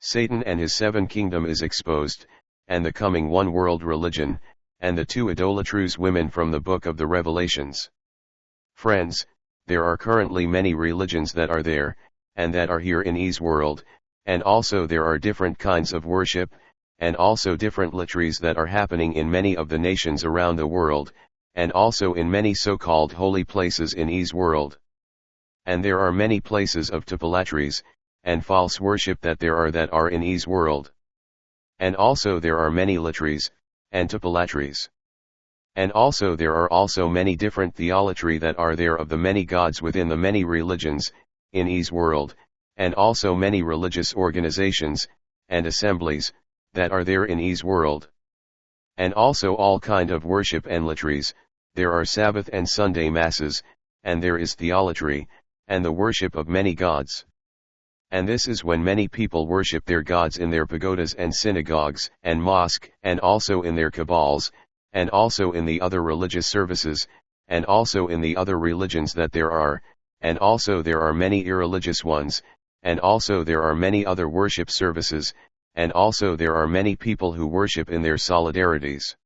Satan and his seven kingdom is exposed, and the coming one world religion, and the two idolatrous women from the book of the Revelations. Friends, there are currently many religions that are there, and that are here in his world, and also there are different kinds of worship, and also different liturgies that are happening in many of the nations around the world, and also in many so-called holy places in his world. And there are many places of typolatries, and false worship that are in his world. And also there are many liturgies, and typolatries. And also there are also many different theolatry that are there of the many gods within the many religions, in his world, and also many religious organizations, and assemblies, that are there in his world. And also all kind of worship and liturgies, there are Sabbath and Sunday masses, and there is theolatry, and the worship of many gods. And this is when many people worship their gods in their pagodas and synagogues and mosque, and also in their cabals, and also in the other religious services, and also in the other religions that there are, and also there are many irreligious ones, and also there are many other worship services, and also there are many people who worship in their solidarities.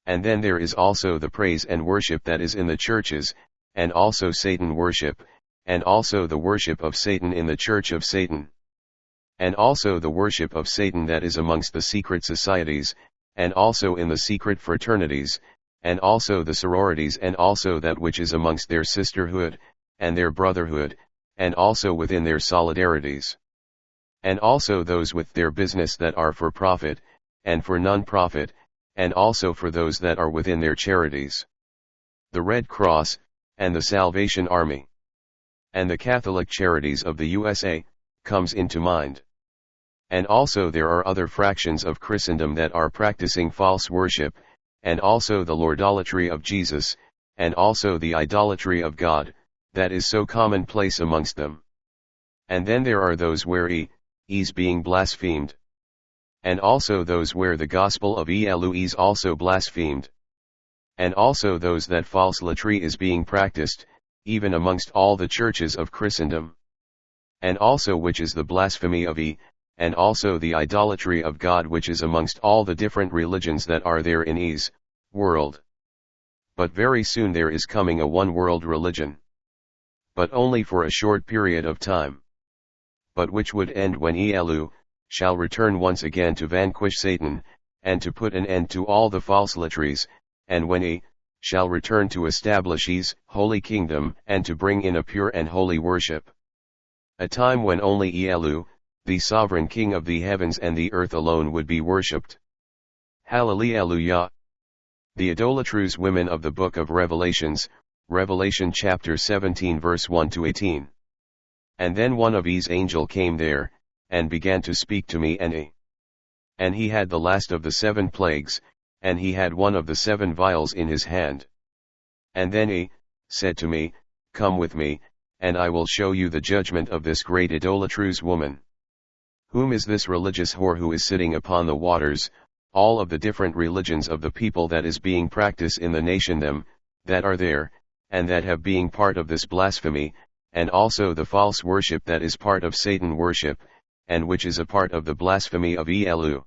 And then there is also the praise and worship that is in the churches, and also Satan worship, and also the worship of Satan in the church of Satan. And also the worship of Satan that is amongst the secret societies, and also in the secret fraternities, and also the sororities, and also that which is amongst their sisterhood, and their brotherhood, and also within their solidarities. And also those with their business that are for profit, and for non-profit, and also for those that are within their charities. The Red Cross, and the Salvation Army, and the Catholic Charities of the USA, comes into mind. And also there are other fractions of Christendom that are practicing false worship, and also the Lordolatry of Jesus, and also the idolatry of God, that is so commonplace amongst them. And then there are those where is being blasphemed. And also those where the gospel of Elu'hymn is also blasphemed. And also those that false liturgy is being practiced, even amongst all the churches of Christendom. And also which is the blasphemy of and also the idolatry of God which is amongst all the different religions that are there in his world. But very soon there is coming a one world religion. But only for a short period of time. But which would end when Elu'hymn shall return once again to vanquish Satan, and to put an end to all the false liturgies, and when he shall return to establish his holy kingdom, and to bring in a pure and holy worship. A time when only Elu'hymn, the sovereign king of the heavens and the earth alone would be worshipped. Hallelujah. The idolatrous women of the book of Revelations, Revelation chapter 17 verse 1 to 18. And then one of his angel came there, and began to speak to me, and he had the last of the 7 plagues, and he had one of the 7 vials in his hand. And then he said to me, Come with me, and I will show you the judgment of this great idolatrous woman. Whom is this religious whore who is sitting upon the waters, all of the different religions of the people that is being practiced in the nation them, that are there, and that have being part of this blasphemy, and also the false worship that is part of Satan worship, and which is a part of the blasphemy of Elu'hymn.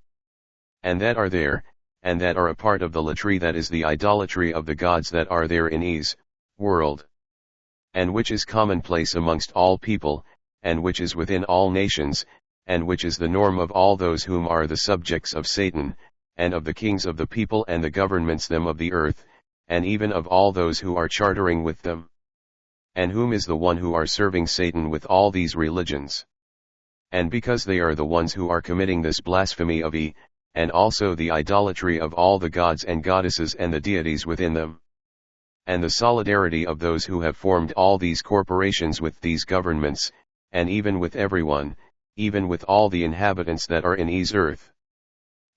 And that are there, and that are a part of the liturgy that is the idolatry of the gods that are there in his world. And which is commonplace amongst all people, and which is within all nations, and which is the norm of all those whom are the subjects of Satan, and of the kings of the people and the governments them of the earth, and even of all those who are chartering with them. And whom is the one who are serving Satan with all these religions? And because they are the ones who are committing this blasphemy of and also the idolatry of all the gods and goddesses and the deities within them. And the solidarity of those who have formed all these corporations with these governments, and even with everyone, even with all the inhabitants that are in his earth.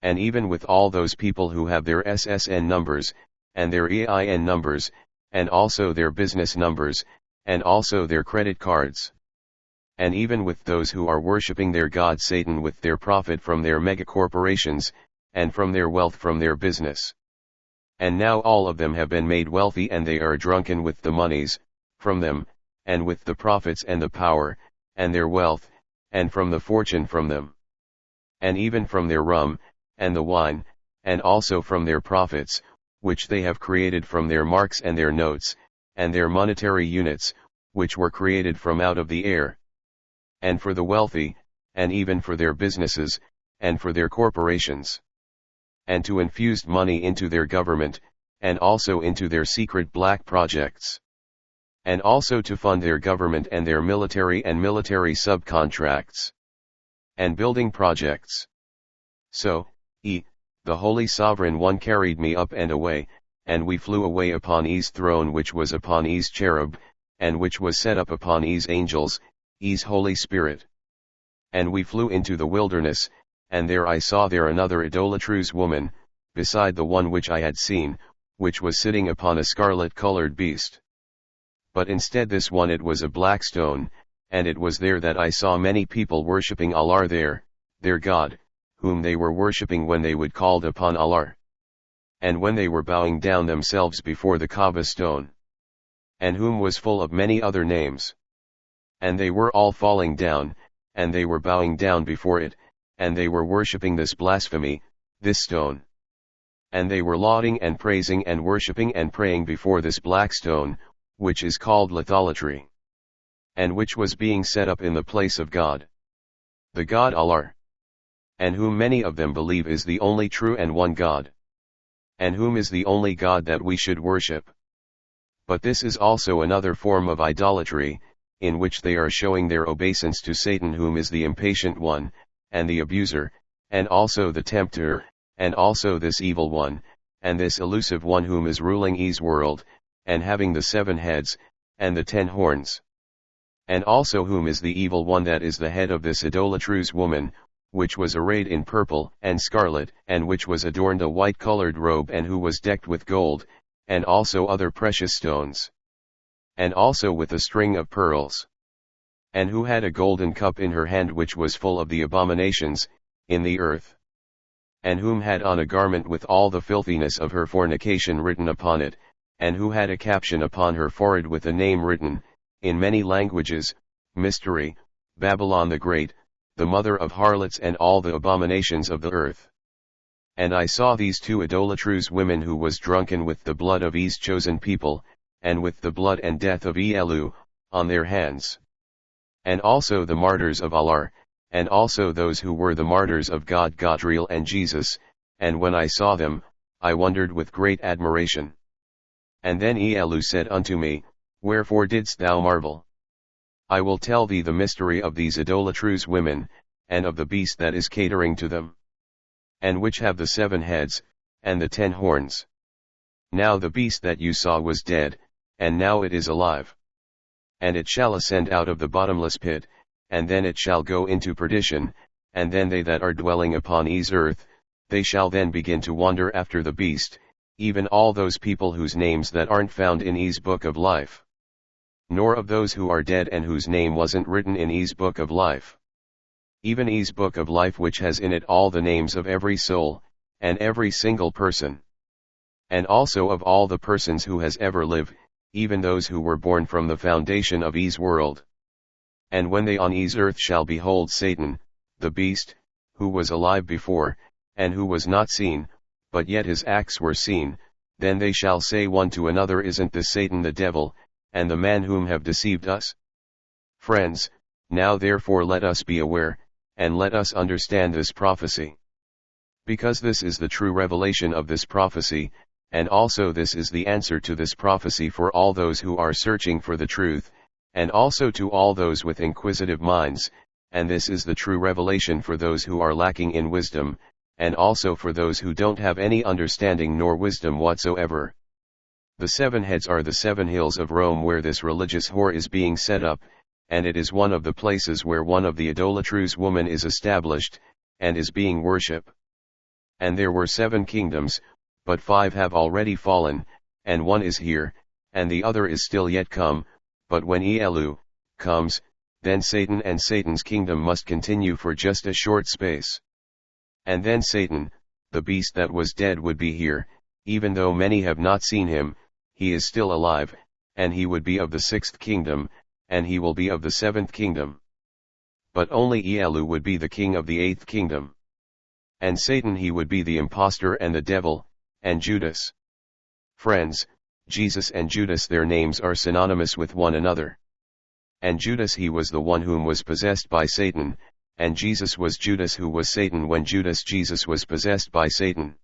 And even with all those people who have their SSN numbers, and their EIN numbers, and also their business numbers, and also their credit cards. And even with those who are worshipping their god Satan with their profit from their megacorporations, and from their wealth from their business. And now all of them have been made wealthy and they are drunken with the monies, from them, and with the profits and the power, and their wealth, and from the fortune from them. and even from their rum, and the wine, and also from their profits, which they have created from their marks and their notes, and their monetary units, which were created from out of the air. And for the wealthy, and even for their businesses, and for their corporations. And to infuse money into their government, and also into their secret black projects. And also to fund their government and their military and military subcontracts. And building projects. So, the Holy Sovereign One carried me up and away, and we flew away upon E's throne which was upon E's cherub, and which was set up upon E's angels, E's Holy Spirit. And we flew into the wilderness, and there I saw there another idolatrous woman, beside the one which I had seen, which was sitting upon a scarlet-colored beast. But instead this one it was a black stone, and it was there that I saw many people worshipping Allah there, their God, whom they were worshipping when they would called upon Allah. And when they were bowing down themselves before the Kaaba stone. And whom was full of many other names. And they were all falling down, and they were bowing down before it, and they were worshipping this blasphemy, this stone. And they were lauding and praising and worshipping and praying before this black stone, which is called litholatry. And which was being set up in the place of God. The God Allah. And whom many of them believe is the only true and one God. And whom is the only God that we should worship. But this is also another form of idolatry, in which they are showing their obeisance to Satan, whom is the impatient one, and the abuser, and also the tempter, and also this evil one, and this elusive one whom is ruling E's world, and having the 7 heads, and the 10 horns. And also whom is the evil one that is the head of this idolatrous woman, which was arrayed in purple and scarlet, and which was adorned a white-colored robe, and who was decked with gold, and also other precious stones. And also with a string of pearls. And who had a golden cup in her hand which was full of the abominations, in the earth. And whom had on a garment with all the filthiness of her fornication written upon it, and who had a caption upon her forehead with a name written, in many languages, Mystery, Babylon the Great, the mother of harlots and all the abominations of the earth. And I saw these 2 idolatrous women who was drunken with the blood of E's chosen people, and with the blood and death of Elu, on their hands. And also the martyrs of Allah, and also those who were the martyrs of God Godriel and Jesus, and when I saw them, I wondered with great admiration. And then Elu said unto me, Wherefore didst thou marvel? I will tell thee the mystery of these idolatrous women, and of the beast that is catering to them. And which have the 7 heads, and the 10 horns. Now the beast that you saw was dead, and now it is alive. And it shall ascend out of the bottomless pit, and then it shall go into perdition, and then they that are dwelling upon E's earth, they shall then begin to wander after the beast, even all those people whose names that aren't found in E's book of life. Nor of those who are dead and whose name wasn't written in E's book of life. Even E's book of life which has in it all the names of every soul, and every single person. And also of all the persons who has ever lived, even those who were born from the foundation of E's world. And when they on E's earth shall behold Satan, the beast, who was alive before, and who was not seen, but yet his acts were seen, then they shall say one to another, Isn't this Satan the devil, and the man whom have deceived us? Friends, now therefore let us be aware, and let us understand this prophecy. Because this is the true revelation of this prophecy, and also this is the answer to this prophecy for all those who are searching for the truth, and also to all those with inquisitive minds, and this is the true revelation for those who are lacking in wisdom, and also for those who don't have any understanding nor wisdom whatsoever. The 7 heads are the 7 hills of Rome where this religious whore is being set up, and it is one of the places where one of the idolatrous woman is established, and is being worshipped. And there were 7 kingdoms, but 5 have already fallen, and 1 is here, and the other is still yet come, but when Elu comes, then Satan and Satan's kingdom must continue for just a short space. And then Satan, the beast that was dead, would be here, even though many have not seen him, he is still alive, and he would be of the 6th kingdom, and he will be of the 7th kingdom. But only Elu would be the king of the 8th kingdom. And Satan he would be the impostor and the devil, and Judas. Friends, Jesus and Judas their names are synonymous with one another. And Judas he was the one whom was possessed by Satan, and Jesus was Judas who was Satan when Judas Jesus was possessed by Satan.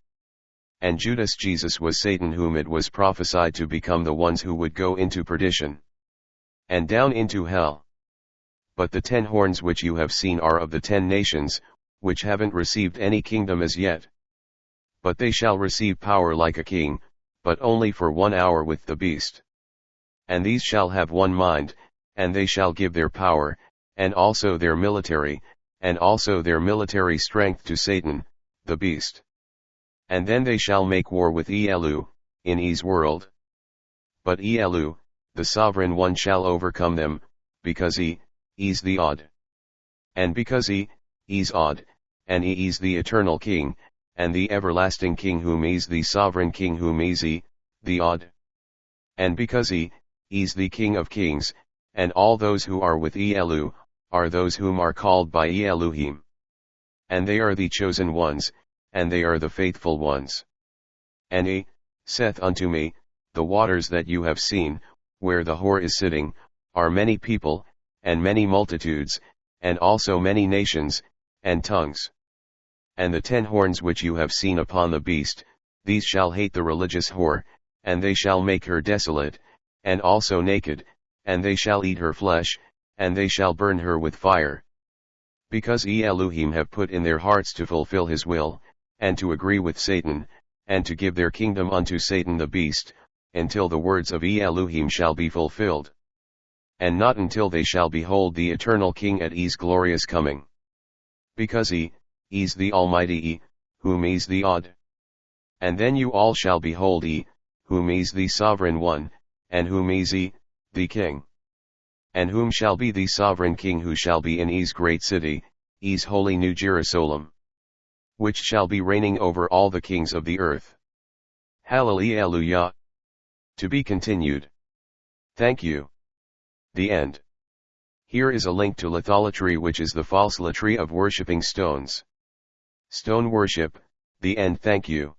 And Judas Jesus was Satan whom it was prophesied to become the ones who would go into perdition, and down into hell. But the 10 horns which you have seen are of the 10 nations, which haven't received any kingdom as yet. But they shall receive power like a king, but only for 1 hour with the beast. And these shall have one mind, and they shall give their power, and also their military, and also their military strength to Satan, the beast. And then they shall make war with Elu'hym, in his world. But Elu'hym, the sovereign one shall overcome them, because he's the odd. And because he's odd, and he is the eternal king, and the everlasting king whom he's the sovereign king whom he's the odd. And because he's the king of kings, and all those who are with Elu'hym, are those whom are called by Elu'hym. And they are the chosen ones, and they are the faithful ones. And he saith unto me, the waters that you have seen, where the whore is sitting, are many people, and many multitudes, and also many nations, and tongues. And the 10 horns which you have seen upon the beast, these shall hate the religious whore, and they shall make her desolate, and also naked, and they shall eat her flesh, and they shall burn her with fire. Because Elu'hym have put in their hearts to fulfill his will, and to agree with Satan, and to give their kingdom unto Satan the beast, until the words of Elu'hym shall be fulfilled. And not until they shall behold the eternal King at his glorious coming. Because he's the Almighty, whom he's the odd. And then you all shall behold whom he's the sovereign one, and whom he's the King. And whom shall be the sovereign King who shall be in his great city, his holy New Jerusalem, which shall be reigning over all the kings of the earth. Hallelujah. To be continued. Thank you. The end. Here is a link to litholatry, which is the false latry of worshipping stones. Stone worship, the end. Thank you.